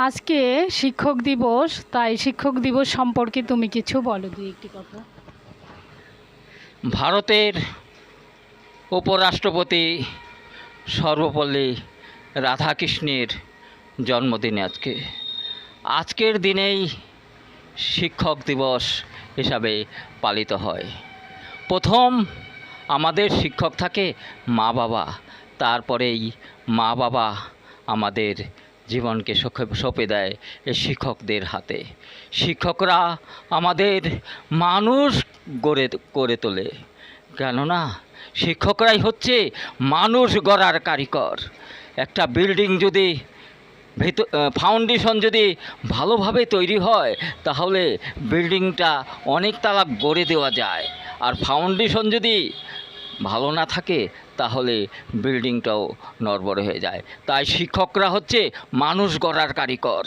আজকে শিক্ষক দিবস, তাই শিক্ষক দিবস সম্পর্কে তুমি কিছু বলো, দুই একটি কথা। ভারতের উপরাষ্ট্রপতি সর্বপল্লী রাধাকৃষ্ণের জন্মদিন আজকের দিনেই শিক্ষক দিবস হিসাবে পালিত হয়। প্রথম আমাদের শিক্ষক থাকে মা বাবা, তারপরেই মা বাবা আমাদের জীবনকে সঁপে দেয় এই শিক্ষকদের হাতে। শিক্ষকরা আমাদের মানুষ করে তোলে, কেননা শিক্ষকরাই হচ্ছে মানুষ গড়ার কারিগর। একটা বিল্ডিং যদি ফাউন্ডেশন যদি ভালোভাবে তৈরি হয়, তাহলে বিল্ডিংটা অনেক তালা গড়ে দেওয়া যায়। আর ফাউন্ডেশন যদি ভালো না থাকে, তাহলে বিল্ডিংটাও নড়বড়ে হয়ে যায়। তাই শিক্ষকরা হচ্ছে মানুষ গড়ার কারিগর।